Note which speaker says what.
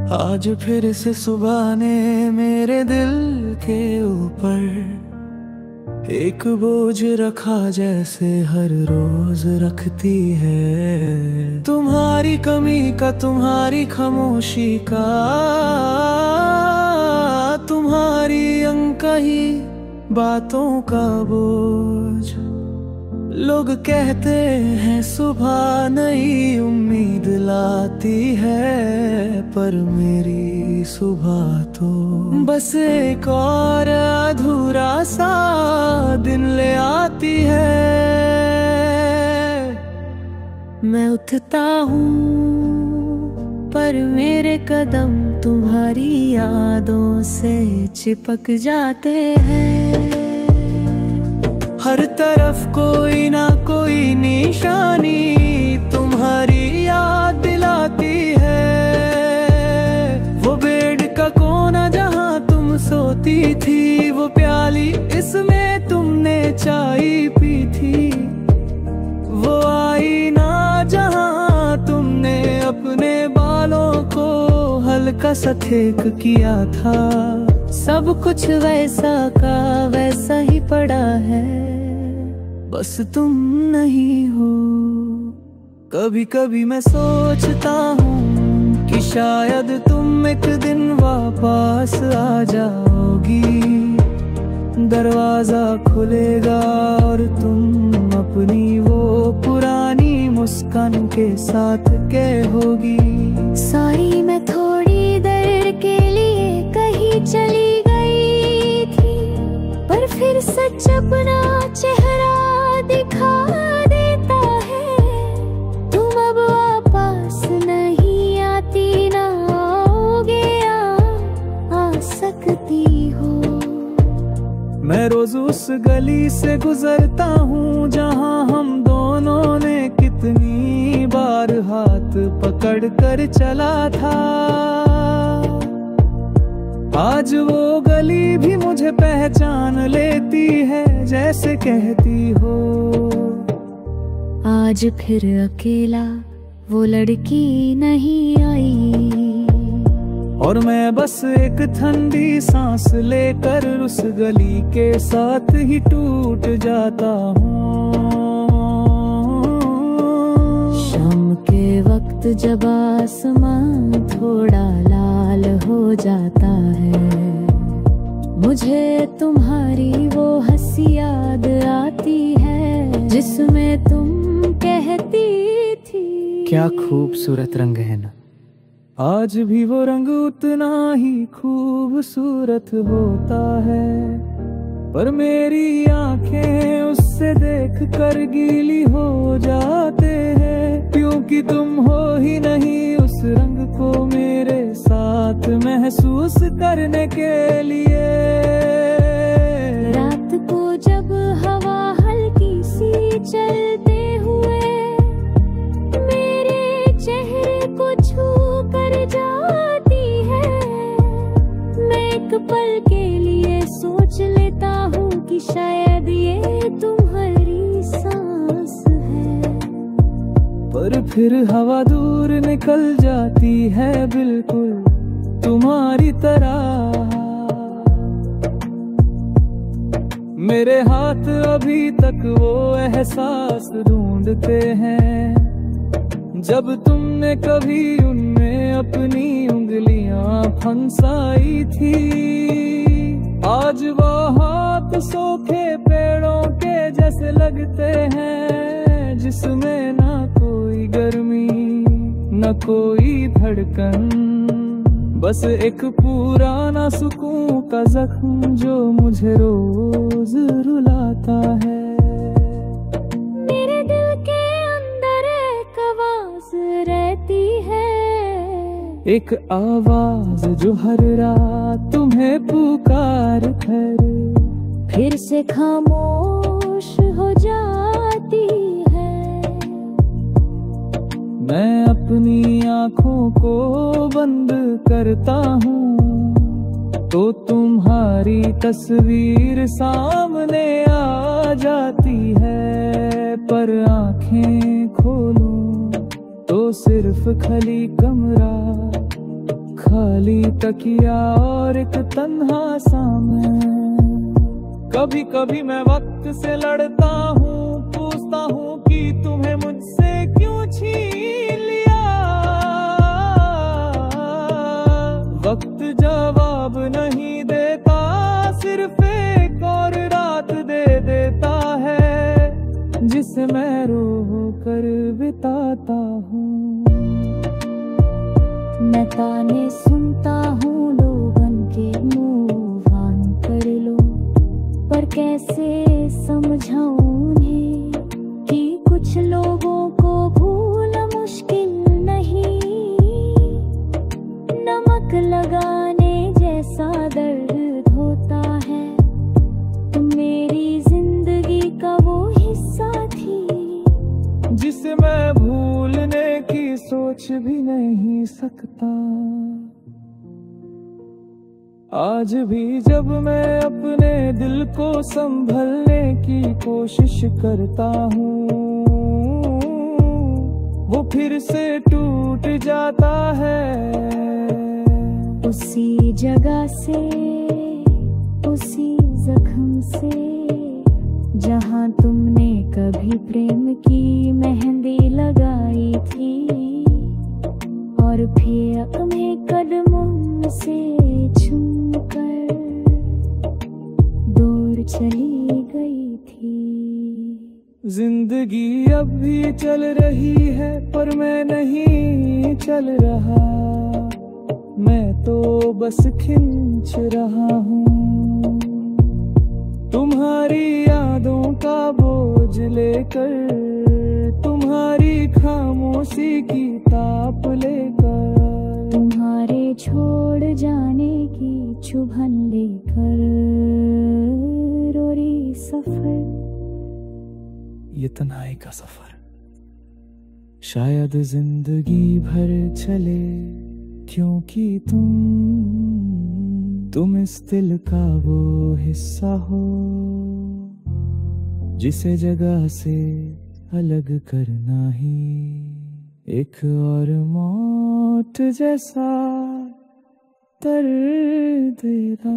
Speaker 1: आज फिर से सुबह ने मेरे दिल के ऊपर एक बोझ रखा जैसे हर रोज रखती है। तुम्हारी कमी का, तुम्हारी खामोशी का, तुम्हारी अनकही बातों का बोझ। लोग कहते हैं सुबह नई उम्मीद लाती है, पर मेरी सुबह तो बस एक और अधूरा सा दिन ले आती है। मैं उठता हूँ पर मेरे कदम तुम्हारी यादों से चिपक जाते हैं। हर तरफ कोई ना कोई निशानी तुम्हारी याद दिलाती है। वो बेड का कोना जहां तुम सोती थी, वो प्याली इसमें तुमने चाय पी थी, वो आईना जहां तुमने अपने बालों को हल्का सा ठेक किया था। सब कुछ वैसा का वैसा ही पड़ा है, बस तुम नहीं हो। कभी कभी मैं सोचता हूँ कि शायद तुम एक दिन वापस आ जाओगी। दरवाजा खुलेगा और तुम अपनी वो पुरानी मुस्कान के साथ कहोगी,
Speaker 2: सॉरी मैं थोड़ी देर के लिए कहीं चली गई थी, पर फिर सच अपना चेहरा दिखा देता है। तुम अब वापस नहीं आती, ना आओगे, आ सकती हो।
Speaker 1: मैं रोज उस गली से गुजरता हूँ जहाँ हम दोनों ने कितनी बार हाथ पकड़ कर चला था। आज वो गली भी मुझे पहचान लेती है, जैसे कहती हो
Speaker 2: आज फिर अकेला वो लड़की नहीं आई।
Speaker 1: और मैं बस एक ठंडी सांस लेकर उस गली के साथ ही टूट जाता हूँ।
Speaker 2: शाम के वक्त जब आसमान थोड़ा लाल हो जाता है, मुझे तुम्हारी वो हंसी याद आती है जिसमें तुम कहती थी,
Speaker 1: क्या खूबसूरत रंग है ना। आज भी वो रंग उतना ही खूबसूरत होता है, पर मेरी आंखें उससे देख कर गीली हो जाते हैं, क्योंकि तुम हो ही नहीं उस रंग को मेरे साथ महसूस करने के लिए।
Speaker 2: रात को जब हवा हल्की सी चलते हुए मेरे चेहरे को छू कर जाती है, मैं एक पल के लिए सोच लेता हूँ कि शायद ये तुम्हारी सांस है।
Speaker 1: पर फिर हवा दूर निकल जाती है बिल्कुल तुम्हारी तरह। मेरे हाथ अभी तक वो एहसास ढूंढते हैं जब तुमने कभी उनमें अपनी उंगलियां फंसाई थी। आज वो हाथ सूखे पेड़ों के जैसे लगते हैं, जिसमें ना कोई गर्मी न कोई धड़कन, बस एक पुराना सुकून का जख्म जो मुझे रोज रुलाता है।
Speaker 2: मेरे दिल के अंदर एक आवाज रहती है,
Speaker 1: एक आवाज जो हर रात तुम्हें पुकार कर
Speaker 2: फिर से खामोश हो जाती है।
Speaker 1: मैं अपनी आँखों को बंद करता हूँ तो तुम्हारी तस्वीर सामने आ जाती है, पर आँखें खोलूं तो सिर्फ खाली कमरा खाली तकिया और एक तन्हा सा मैं। कभी कभी मैं वक्त से लड़ता हूँ, पूछता हूँ कि तुम्हें मुझसे क्यों छीन लिया। वक्त जवाब नहीं देता, सिर्फ एक और रात दे देता है जिसे मैं रो कर बिताता हूँ।
Speaker 2: मैं ताने सुनता हूँ लोगन के, मूव ऑन कर लो, पर कैसे समझाऊं उन्हें कि कुछ लोगों को भूलना मुश्किल नहीं। नमक लगाने जैसा दर्द होता है, तुम मेरी जिंदगी का वो हिस्सा थी
Speaker 1: जिसे मैं भूलने की सोच भी नहीं सकता। आज भी जब मैं अपने दिल को संभलने की कोशिश करता हूँ, वो फिर से टूट जाता है।
Speaker 2: उसी जगह से, उसी जख्म से, जहाँ तुमने कभी प्रेम की मेहंदी लगाई थी और फिर अपने कदमों से छूकर दूर चली गई थी।
Speaker 1: जिंदगी अब भी चल रही है पर मैं नहीं चल रहा, मैं तो बस खिंच रहा हूँ। तुम्हारी यादों का बोझ लेकर, तुम्हारी खामोशी की ताप लेकर,
Speaker 2: तुम्हारे छोड़ जाने की चुभन लेकर, रोरी सफर,
Speaker 1: ये तन्हाई का सफर शायद जिंदगी भर चले, क्योंकि तुम इस दिल का वो हिस्सा हो जिसे जगह से अलग करना ही एक और मौत जैसा दर्द देता।